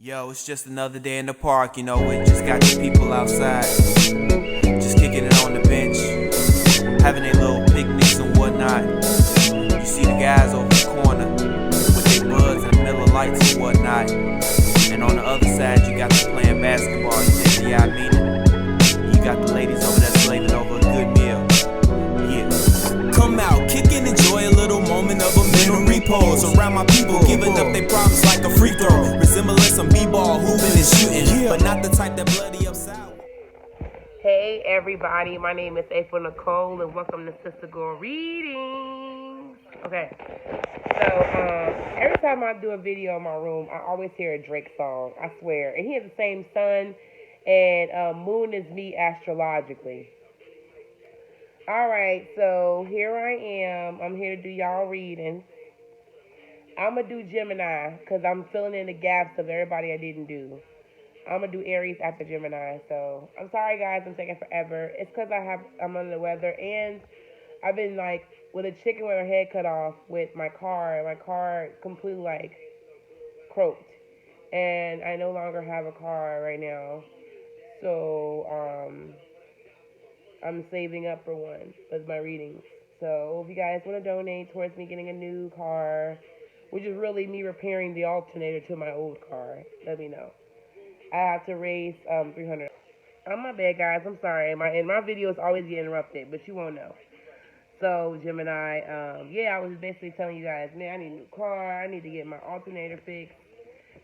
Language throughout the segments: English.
Yo, it's just another day in the park, you know, it just got the people outside, just kicking it on the bench, having their little picnics and whatnot. You see the guys over the corner with their buds and Miller Lights and whatnot, and on the other side you got them playing basketball, you dig me, I mean it. You got the ladies over there slaving over a good meal. Yeah. Come out, kick and enjoy a little moment of a mental repose. Around my people, giving up their problems like a free throw. Resembling some b-ball, hooping and shooting, but not the type that bloody up south. Hey everybody, my name is April Nicole and welcome to Sister Girl Readings. Okay, so every time I do a video in my room, I always hear a Drake song, I swear. And he has the same sun, and moon is me astrologically. Alright, so here I am. I'm here to do y'all readings. I'm going to do Gemini because I'm filling in the gaps of everybody I didn't do. I'm going to do Aries after Gemini. So I'm sorry, guys. I'm taking forever. It's because I'm under the weather. And I've been like with a chicken with her head cut off with my car. My car completely like croaked. And I no longer have a car right now. So I'm saving up for one with my readings. So if you guys want to donate towards me getting a new car, which is really me repairing the alternator to my old car, let me know. I have to raise $300. I'm my bad, guys. I'm sorry. My videos always get interrupted, but you won't know. So Gemini, yeah, I was basically telling you guys, man, I need a new car. I need to get my alternator fixed.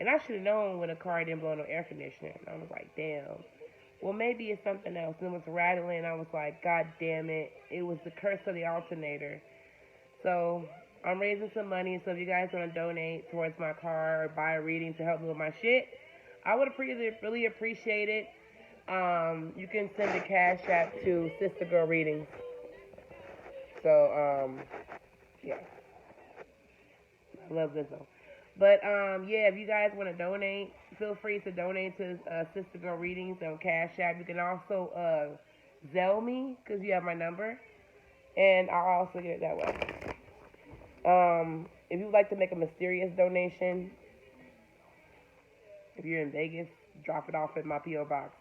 And I should have known when a car didn't blow no air conditioner. And I was like, damn. Well, maybe it's something else. And it was rattling. I was like, God damn it. It was the curse of the alternator. So I'm raising some money. So if you guys want to donate towards my car or buy a reading to help me with my shit, I would really appreciate it. You can send a cash app to Sister Girl Readings. So, yeah. I love this though. But, yeah, if you guys want to donate, feel free to donate to Sister Girl Readings on Cash App. You can also Zelle me, because you have my number. And I'll also get it that way. If you would like to make a mysterious donation, if you're in Vegas, drop it off at my P.O. Box.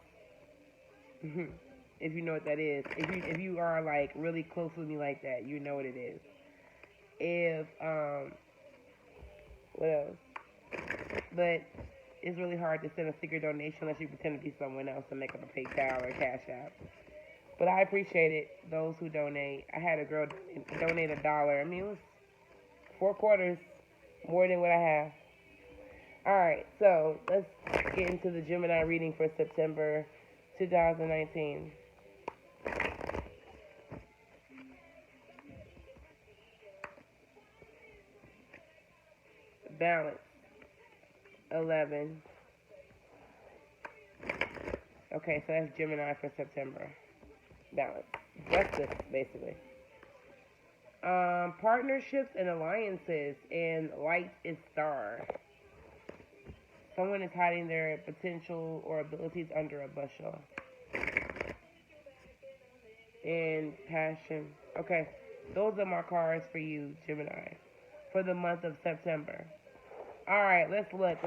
If you know what that is. If you are, like, really close with me like that, you know what it is. If, what else? But it's really hard to send a secret donation unless you pretend to be someone else and make up a PayPal or a Cash App. But I appreciate it, those who donate. I had a girl donate $1. I mean, it was 4 quarters more than what I have. Alright, so let's get into the Gemini reading for September 2019. Balance. 11. Okay, so that's Gemini for September. Balance. Justice, basically. Partnerships and alliances, and light is star. Someone is hiding their potential or abilities under a bushel. And passion. Okay, those are my cards for you, Gemini, for the month of September. Alright, let's look.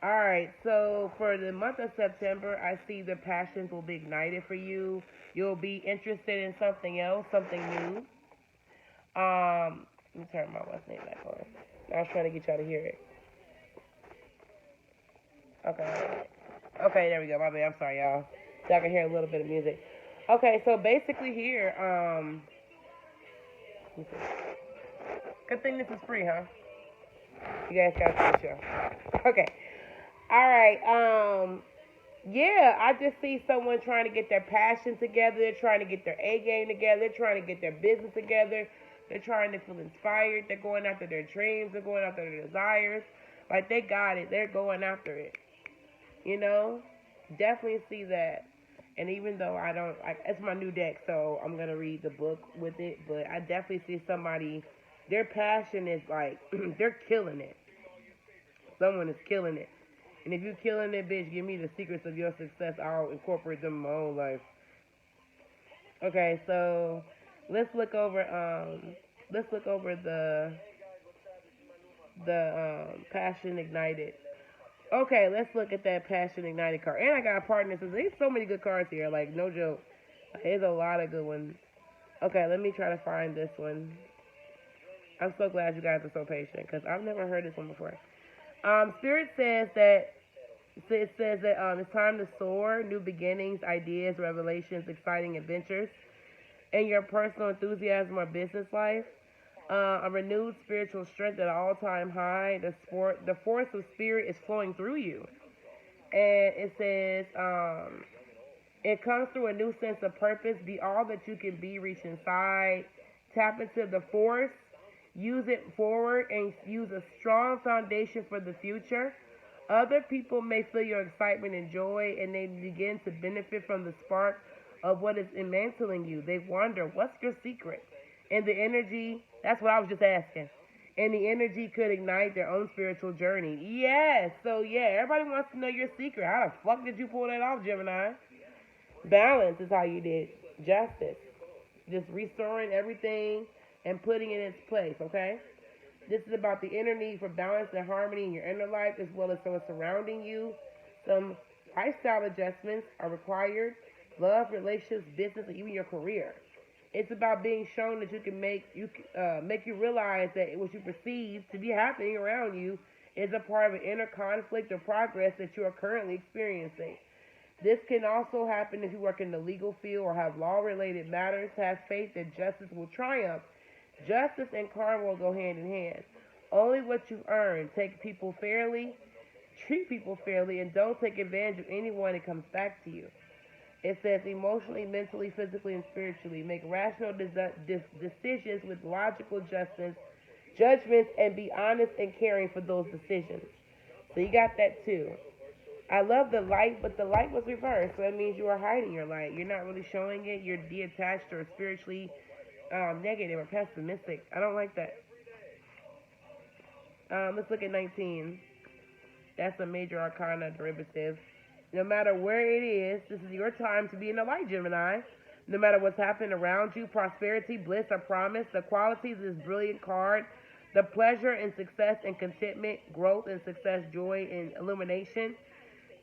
Alright, so for the month of September, I see the passions will be ignited for you. You'll be interested in something else, something new. Let me turn my what's name back on. I was trying to get y'all to hear it. Okay, there we go. My bad. I'm sorry, y'all. So I can hear a little bit of music. Okay, so basically here, good thing this is free, huh? You guys got to see the show. Okay. Alright, yeah, I just see someone trying to get their passion together. They're trying to get their A game together. They're trying to get their business together. They're trying to feel inspired. They're going after their dreams. They're going after their desires. Like, they got it. They're going after it. You know? Definitely see that. And even though I don't, it's my new deck, so I'm going to read the book with it. But I definitely see somebody, their passion is like, they're killing it. Someone is killing it. And if you're killing it, bitch, give me the secrets of your success. I'll incorporate them in my own life. Okay, so let's look over the the Passion Ignited. Okay, let's look at that Passion Ignited card. And I got a partner. There's so many good cards here. Like, no joke. There's a lot of good ones. Okay, let me try to find this one. I'm so glad you guys are so patient because I've never heard this one before. Spirit says that it's time to soar, new beginnings, ideas, revelations, exciting adventures, in your personal enthusiasm or business life. A renewed spiritual strength at an all-time high. The force of spirit is flowing through you, and it says it comes through a new sense of purpose. Be all that you can be. Reach inside, tap into the force. Use it forward and use a strong foundation for the future. Other people may feel your excitement and joy, and they begin to benefit from the spark of what is mantling you. They wonder, what's your secret? And the energy, that's what I was just asking. And the energy could ignite their own spiritual journey. Yes, so yeah, everybody wants to know your secret. How the fuck did you pull that off, Gemini? Balance is how you did. Justice. Just restoring everything and putting it in its place, okay? This is about the inner need for balance and harmony in your inner life as well as what's surrounding you. Some lifestyle adjustments are required. Love, relationships, business, and even your career. It's about being shown that you can make you realize that what you perceive to be happening around you is a part of an inner conflict or progress that you are currently experiencing. This can also happen if you work in the legal field or have law-related matters. Have faith that justice will triumph. Justice and karma will go hand in hand. Only what you've earned. Take people fairly, treat people fairly, and don't take advantage of anyone that comes back to you. It says emotionally, mentally, physically, and spiritually. Make rational decisions with logical judgments, and be honest and caring for those decisions. So you got that too. I love the light, but the light was reversed. So that means you are hiding your light. You're not really showing it. You're detached or spiritually negative or pessimistic. I don't like that. Let's look at 19. That's a major arcana derivative. No matter where it is, this is your time to be in the light, Gemini. No matter what's happening around you, prosperity, bliss are promised. The qualities of this brilliant card, the pleasure and success and contentment, growth and success, joy and illumination.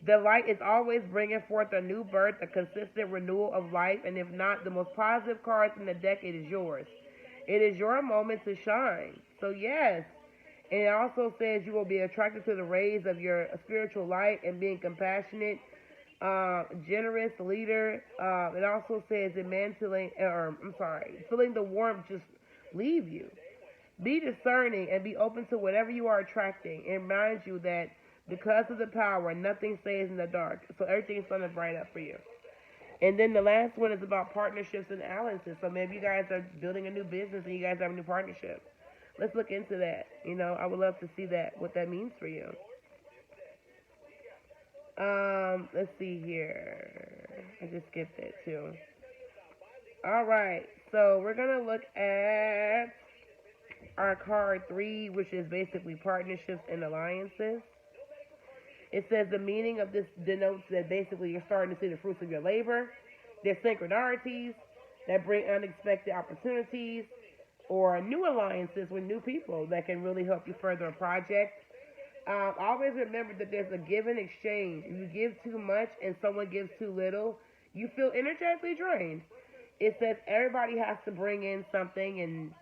The light is always bringing forth a new birth, a consistent renewal of life, and if not the most positive cards in the deck, it is yours. It is your moment to shine. So yes, and it also says you will be attracted to the rays of your spiritual light and being compassionate, generous leader. It also says feeling the warmth just leave you. Be discerning and be open to whatever you are attracting. It reminds you that because of the power, nothing stays in the dark. So everything's going to bright up for you. And then the last one is about partnerships and alliances. So maybe you guys are building a new business and you guys have a new partnership. Let's look into that. You know, I would love to see that, what that means for you. Let's see here. I just skipped it too. All right. So we're going to look at our card 3, which is basically partnerships and alliances. It says the meaning of this denotes that basically you're starting to see the fruits of your labor. There's synchronicities that bring unexpected opportunities or new alliances with new people that can really help you further a project. Always remember that there's a give and exchange. If you give too much and someone gives too little, you feel energetically drained. It says everybody has to bring in something and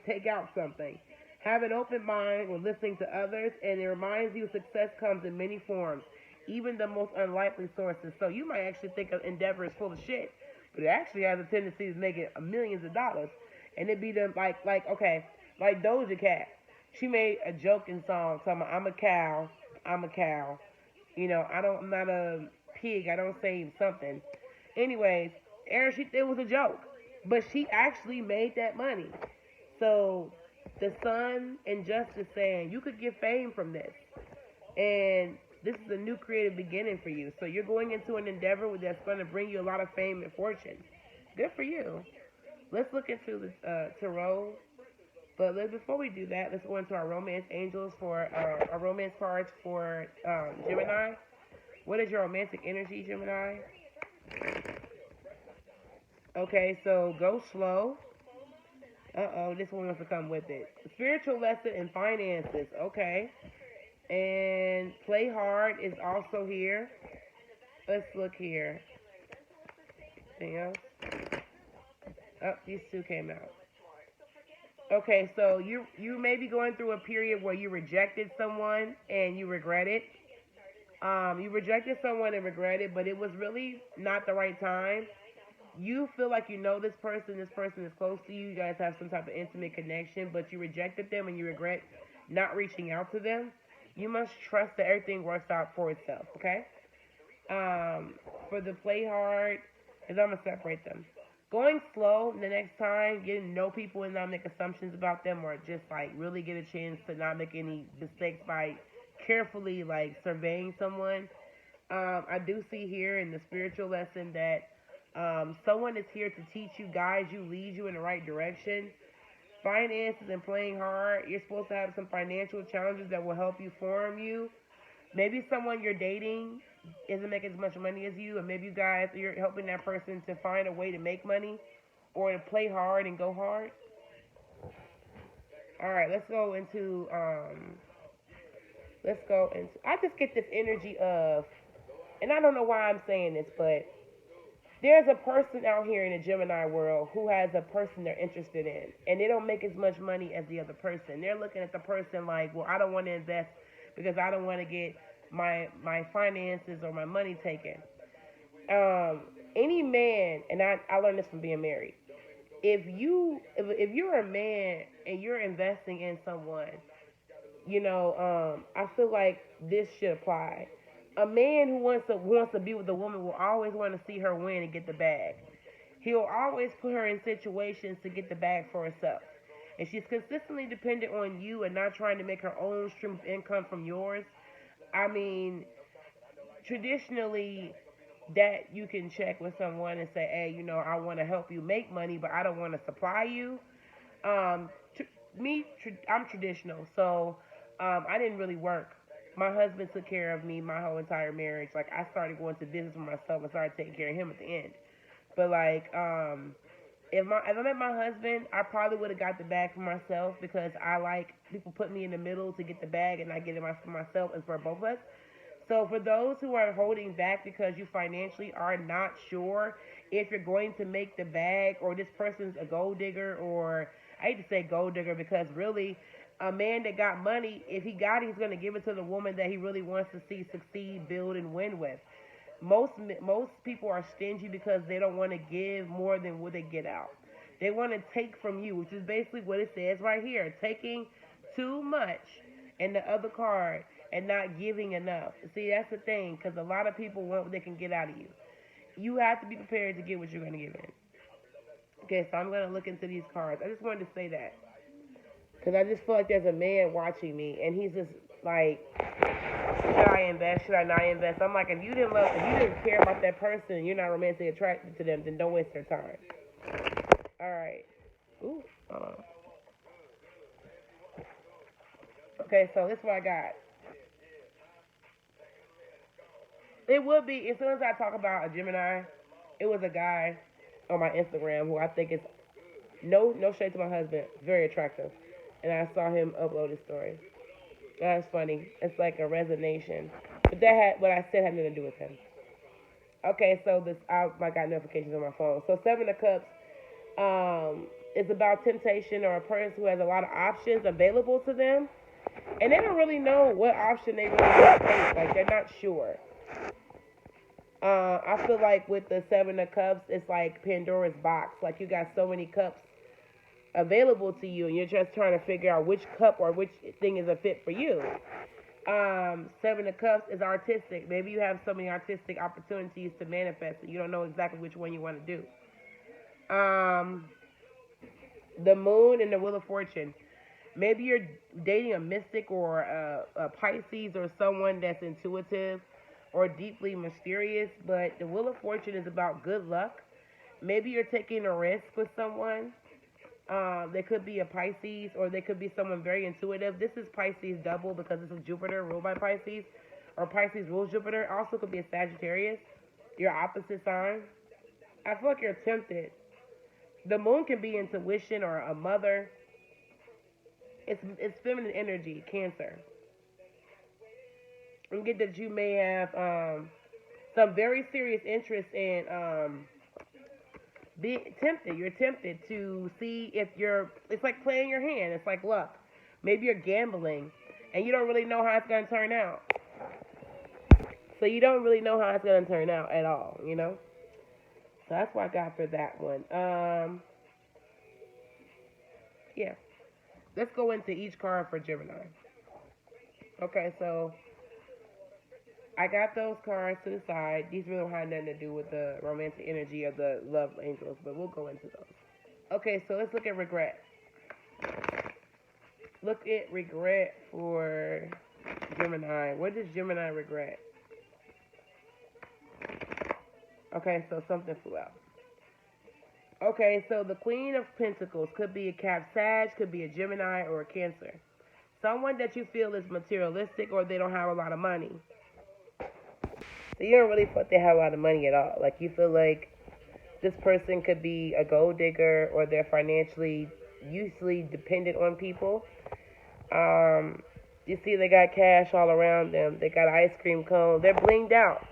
take out something. Have an open mind when listening to others, and it reminds you success comes in many forms, even the most unlikely sources. So you might actually think an endeavor is full of shit, but it actually has a tendency to make it millions of dollars. And it'd be them like Doja Cat. She made a joking song talking about, I'm a cow. You know, I'm not a pig. I don't say something. Anyways, it was a joke, but she actually made that money. So the Sun and Justice saying you could get fame from this, and this is a new creative beginning for you. So you're going into an endeavor that's going to bring you a lot of fame and fortune. Good for you. Let's look into the tarot. But before we do that, let's go into our romance angels for our romance cards for Gemini. What is your romantic energy, Gemini? Okay, so go slow. This one wants to come with it. Spiritual lesson in finances. Okay. And play hard is also here. Let's look here. Anything else? Oh, these two came out. Okay, so you may be going through a period where you rejected someone and you regret it. You rejected someone and regret it, but it was really not the right time. You feel like you know this person is close to you guys have some type of intimate connection, but you rejected them and you regret not reaching out to them. You must trust that everything works out for itself, okay? For the play hard, is I'm going to separate them. Going slow the next time, getting to know people and not make assumptions about them, or just like really get a chance to not make any mistakes by carefully like surveying someone. I do see here in the spiritual lesson that someone is here to teach you, guide you, lead you in the right direction. Finances and playing hard, you're supposed to have some financial challenges that will help you form you. Maybe someone you're dating isn't making as much money as you, and maybe you're helping that person to find a way to make money or to play hard and go hard. All right, let's go into I just get this energy of, and I don't know why I'm saying this, but there's a person out here in the Gemini world who has a person they're interested in, and they don't make as much money as the other person. They're looking at the person like, well, I don't want to invest because I don't want to get my finances or my money taken. Any man, and I learned this from being married. If you're a man and you're investing in someone, I feel like this should apply. A man who wants to be with a woman will always want to see her win and get the bag. He'll always put her in situations to get the bag for herself. And she's consistently dependent on you and not trying to make her own stream of income from yours. I mean, traditionally, that you can check with someone and say, hey, I want to help you make money, but I don't want to supply you. I'm traditional, so I didn't really work. My husband took care of me my whole entire marriage. Like, I started going to business for myself and started taking care of him at the end. But, like, if I met my husband, I probably would have got the bag for myself because I like people put me in the middle to get the bag and I get it for myself and for both of us. So for those who are holding back because you financially are not sure if you're going to make the bag, or this person's a gold digger, or I hate to say gold digger because really a man that got money, if he got it, he's going to give it to the woman that he really wants to see succeed, build, and win with. Most people are stingy because they don't want to give more than what they get out. They want to take from you, which is basically what it says right here. Taking too much in the other card and not giving enough. See, that's the thing, because a lot of people want what they can get out of you. You have to be prepared to get what you're going to give in. Okay, so I'm going to look into these cards. I just wanted to say that, because I just feel like there's a man watching me, and he's just like, should I invest? Should I not invest? I'm like, if you didn't care about that person, you're not romantically attracted to them, then don't waste their time. All right. Ooh. Okay, so this is what I got. It would be, as soon as I talk about a Gemini, it was a guy on my Instagram who I think is, no shade to my husband, very attractive. And I saw him upload his story. That's funny. It's like a resonation. But what I said had nothing to do with him. Okay, so I got notifications on my phone. So 7 of Cups is about temptation, or a person who has a lot of options available to them. And they don't really know what option they really want to take. Like, they're not sure. I feel like with the 7 of Cups, it's like Pandora's box. Like, you got so many cups available to you, and you're just trying to figure out which cup or which thing is a fit for you. 7 of Cups is artistic. Maybe you have so many artistic opportunities to manifest it. You don't know exactly which one you want to do. The Moon and the Wheel of Fortune. Maybe you're dating a mystic or a Pisces, or someone that's intuitive or deeply mysterious, but the Wheel of Fortune is about good luck. Maybe you're taking a risk with someone. They could be a Pisces, or they could be someone very intuitive. This is Pisces double because this is Jupiter ruled by Pisces, or Pisces rules Jupiter. Also could be a Sagittarius, your opposite sign. I feel like you're tempted. The moon can be intuition or a mother. It's feminine energy, Cancer. You get that you may have some very serious interest in be tempted. You're tempted to see if you're. It's like playing your hand. It's like luck. Maybe you're gambling, and you don't really know how it's gonna turn out. So you don't really know how it's gonna turn out at all. You know. So that's what I got for that one. Yeah. Let's go into each card for Gemini. Okay, so I got those cards to the side. These really don't have nothing to do with the romantic energy of the love angels, but we'll go into those. Okay, so let's look at regret. Look at regret for Gemini. What does Gemini regret? Okay, so something flew out. Okay, so the Queen of Pentacles could be a Cap Sag, could be a Gemini or a Cancer. Someone that you feel is materialistic or they don't have a lot of money. So you don't really think they have a lot of money at all. Like you feel like this person could be a gold digger or they're financially usually dependent on people. You see they got cash all around them. They got ice cream cones. They're blinged out.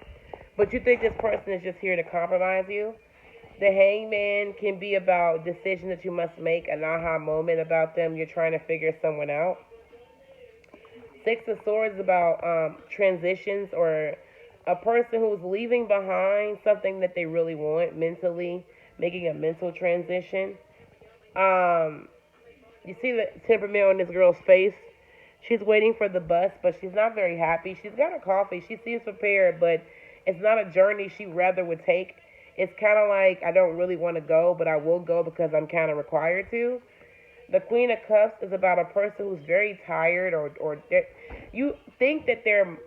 But you think this person is just here to compromise you. The Hangman can be about decisions that you must make, an aha moment about them. You're trying to figure someone out. Six of Swords is about transitions or a person who's leaving behind something that they really want mentally, making a mental transition. You see the temperament on this girl's face. She's waiting for the bus, but she's not very happy. She's got her coffee. She seems prepared, but it's not a journey she rather would take. It's kind of like, I don't really want to go, but I will go because I'm kind of required to. The Queen of Cups is about a person who's very tired or you think that they're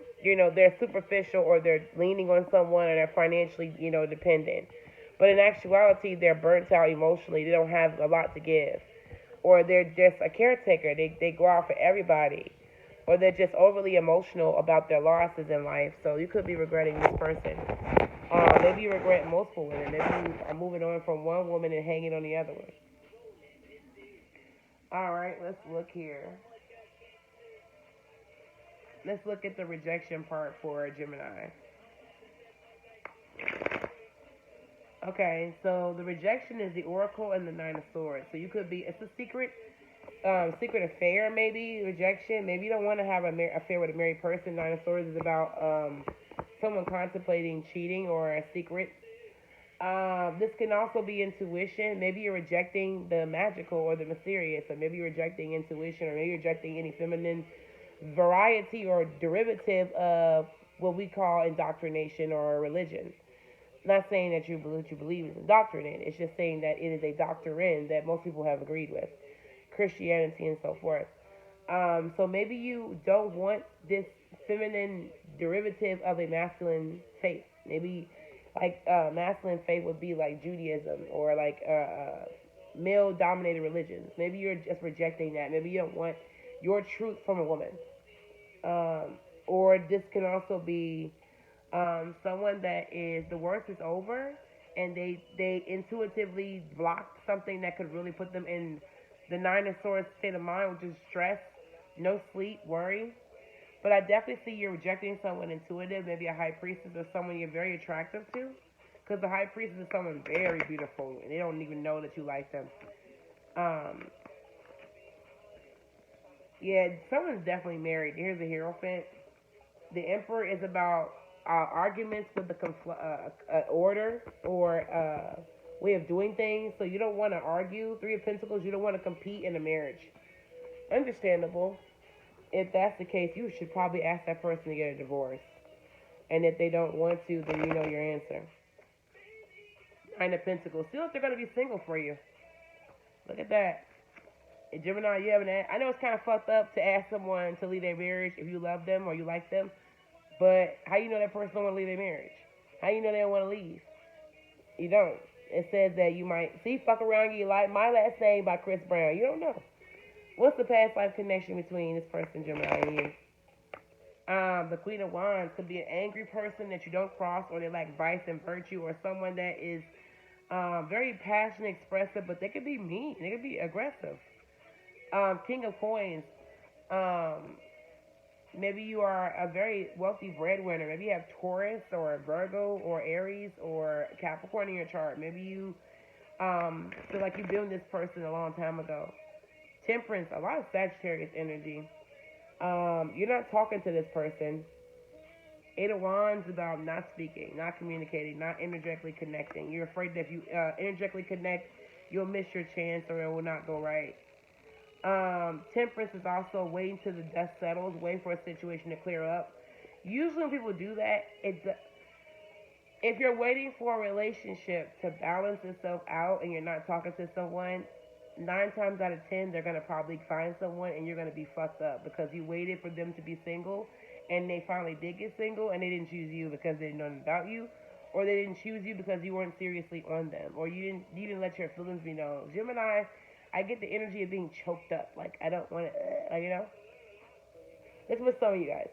superficial or they're leaning on someone or they're financially, dependent. But in actuality, they're burnt out emotionally. They don't have a lot to give. Or they're just a caretaker. They go out for everybody. Or they're just overly emotional about their losses in life. So you could be regretting this person. Maybe you regret multiple women. Maybe you are moving on from one woman and hanging on the other one. All right, let's look here. Let's look at the rejection part for Gemini. Okay, so the rejection is the Oracle and the Nine of Swords. So you could be, it's a secret affair, maybe, rejection. Maybe you don't want to have an affair with a married person. Nine of Swords is about someone contemplating cheating or a secret. This can also be intuition. Maybe you're rejecting the magical or the mysterious, or maybe you're rejecting intuition, or maybe you're rejecting any feminine variety or derivative of what we call indoctrination or religion. Not saying that you believe is indoctrinated. It's just saying that it is a doctrine that most people have agreed with. Christianity and so forth. So maybe you don't want this feminine derivative of a masculine faith. Maybe like masculine faith would be like Judaism or like male-dominated religions. Maybe you're just rejecting that. Maybe you don't want your truth from a woman. Or this can also be someone that is, the worst is over, and they intuitively block something that could really put them in the Nine of Swords state of mind, which is stress, no sleep, worry. But I definitely see you're rejecting someone intuitive, maybe a high priestess or someone you're very attractive to. Because the high priestess is someone very beautiful, and they don't even know that you like them. Yeah, someone's definitely married. Here's a Hierophant. The Emperor is about arguments with the order or way of doing things. So you don't want to argue. Three of Pentacles, you don't want to compete in a marriage. Understandable. If that's the case, you should probably ask that person to get a divorce. And if they don't want to, then you know your answer. Nine of Pentacles. Still, if they're going to be single for you. Look at that. And Gemini, you haven't asked. I know it's kind of fucked up to ask someone to leave their marriage if you love them or you like them. But how you know that person don't want to leave their marriage? How you know they don't want to leave? You don't. It says that you might see fuck around you like My Last Name by Chris Brown. You don't know. What's the past life connection between this person, Gemini, and you? The Queen of Wands could be an angry person that you don't cross, or they lack vice and virtue, or someone that is Very passionate, expressive, but they could be mean. They could be aggressive. King of Coins. Um, Maybe you are a very wealthy breadwinner. Maybe you have Taurus or Virgo or Aries or Capricorn in your chart. Maybe you feel like you've been with this person a long time ago. Temperance, a lot of Sagittarius energy. You're not talking to this person. Eight of Wands is about not speaking, not communicating, not energetically connecting. You're afraid that if you energetically connect, you'll miss your chance or it will not go right. Temperance is also waiting till the dust settles, waiting for a situation to clear up. Usually when people do that, if you're waiting for a relationship to balance itself out and you're not talking to someone, 9 times out of 10, they're going to probably find someone and you're going to be fucked up because you waited for them to be single and they finally did get single and they didn't choose you because they didn't know about you, or they didn't choose you because you weren't seriously on them, or you didn't let your feelings be known. Gemini, I get the energy of being choked up. Like, I don't want to, you know? It's with some of you guys.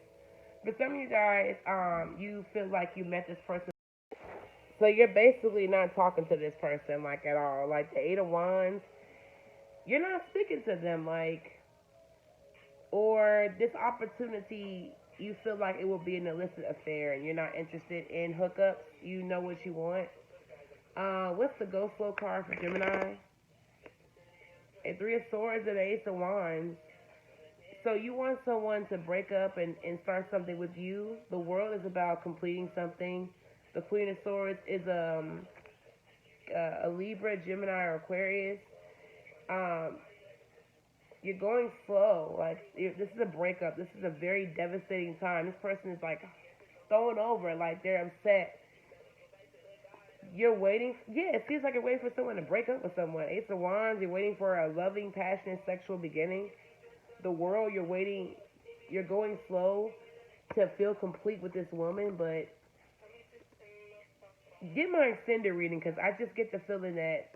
But some of you guys, you feel like you met this person. So you're basically not talking to this person, like, at all. Like, the Eight of Wands, you're not speaking to them, like, or this opportunity, you feel like it will be an illicit affair and you're not interested in hookups. You know what you want. What's the Ghost Flow card for Gemini? A Three of Swords and an Ace of Wands. So you want someone to break up and start something with you. The World is about completing something. The Queen of Swords is a Libra, Gemini, or Aquarius. You're going slow. Like, this is a breakup. This is a very devastating time. This person is like thrown over. Like, they're upset. You're waiting. Yeah, it feels like you're waiting for someone to break up with someone. Ace of Wands, you're waiting for a loving, passionate, sexual beginning. The World, you're waiting. You're going slow to feel complete with this woman, but get my extended reading because I just get the feeling that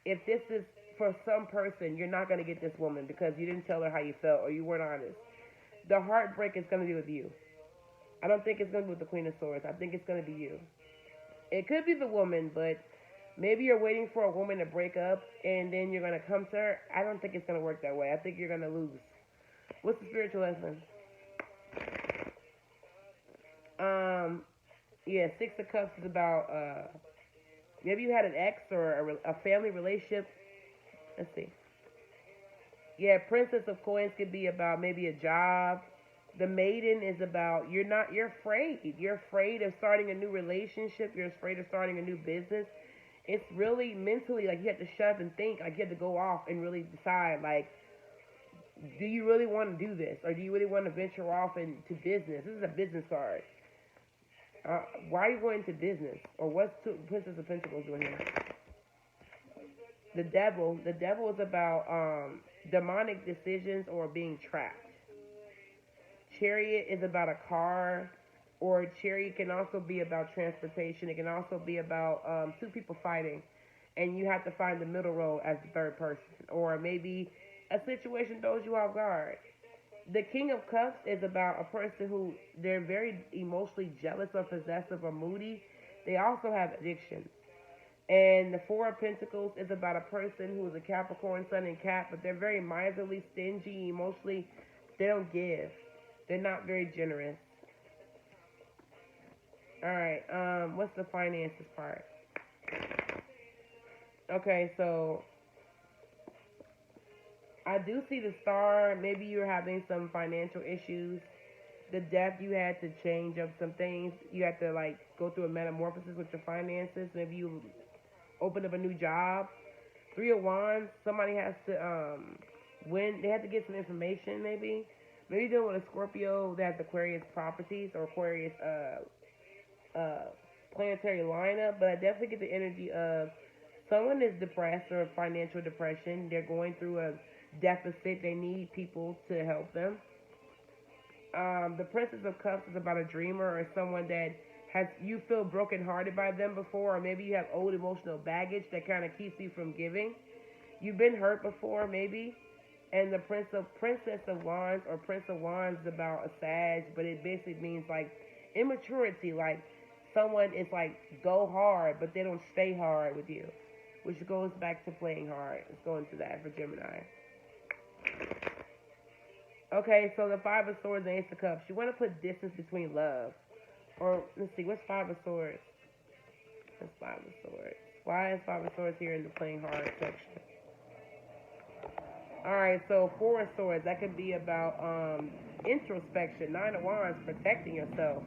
if this is for some person, you're not going to get this woman because you didn't tell her how you felt or you weren't honest. The heartbreak is going to be with you. I don't think it's going to be with the Queen of Swords. I think it's going to be you. It could be the woman, but maybe you're waiting for a woman to break up and then you're going to come to her. I don't think it's going to work that way. I think you're going to lose. What's the spiritual lesson? Yeah, Six of Cups is about, maybe you had an ex or a family relationship. Let's see. Yeah, Princess of Coins could be about maybe a job. The Maiden is about you're afraid. You're afraid of starting a new relationship. You're afraid of starting a new business. It's really mentally like you have to shut up and think. Like you have to go off and really decide. Like, do you really want to do this, or do you really want to venture off into business? This is a business card. Why are you going into business? Or what's Princess of Pentacles doing here? The Devil. The Devil is about demonic decisions or being trapped. Chariot is about a car, or Chariot can also be about transportation. It can also be about two people fighting, and you have to find the middle road as the third person, or maybe a situation throws you off guard. The King of Cups is about a person who they're very emotionally jealous or possessive or moody. They also have addictions. And the Four of Pentacles is about a person who is a Capricorn, Sun, and Cap, but they're very miserly, stingy, emotionally. They don't give. They're not very generous. All right. What's the finances part? Okay, so I do see the Star. Maybe you're having some financial issues. The Death, you had to change up some things. You had to like go through a metamorphosis with your finances. Maybe you open up a new job. Three of Wands, somebody has to win. They have to get some information maybe. Maybe you're dealing with a Scorpio that has Aquarius properties or Aquarius planetary lineup, but I definitely get the energy of someone is depressed or financial depression. They're going through a deficit. They need people to help them. The Princess of Cups is about a dreamer or someone that you feel brokenhearted by them before, or maybe you have old emotional baggage that kind of keeps you from giving. You've been hurt before, maybe. And the Princess of Wands or Prince of Wands is about a Sag, but it basically means like immaturity. Like someone is like go hard, but they don't stay hard with you. which goes back to playing hard. Let's go into that for Gemini. Okay, so the Five of Swords and Ace of Cups. You want to put distance between love. Or, let's see, what's Five of Swords? That's Five of Swords. Why is Five of Swords here in the playing hard section? Alright, so Four of Swords. That could be about introspection. Nine of Wands, protecting yourself.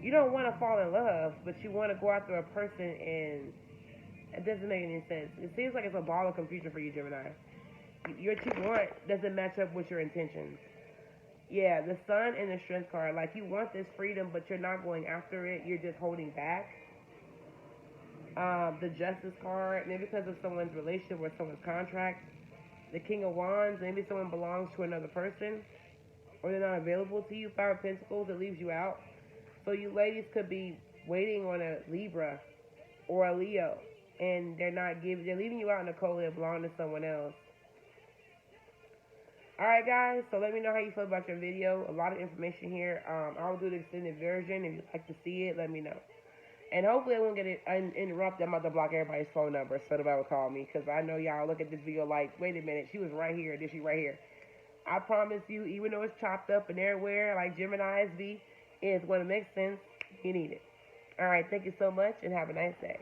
You don't want to fall in love, but you want to go after a person, and it doesn't make any sense. It seems like it's a ball of confusion for you, Gemini. What you want doesn't match up with your intentions. Yeah, the Sun and the Strength card. Like, you want this freedom, but you're not going after it. You're just holding back. The Justice card, maybe because of someone's relationship or someone's contract. The King of Wands, maybe someone belongs to another person, or they're not available to you. Five of Pentacles, it leaves you out. So you ladies could be waiting on a Libra or a Leo, and they're leaving you out, Nicole, and belong to someone else. Alright guys, so let me know how you feel about your video. A lot of information here. I'll do the extended version. If you'd like to see it, let me know. And hopefully I won't get it interrupted. I'm about to block everybody's phone number so nobody will call me. Because I know y'all look at this video like, wait a minute, she was right here, then she right here. I promise you, even though it's chopped up and everywhere, like Gemini's be, it's going to make sense. You need it. Alright, thank you so much and have a nice day.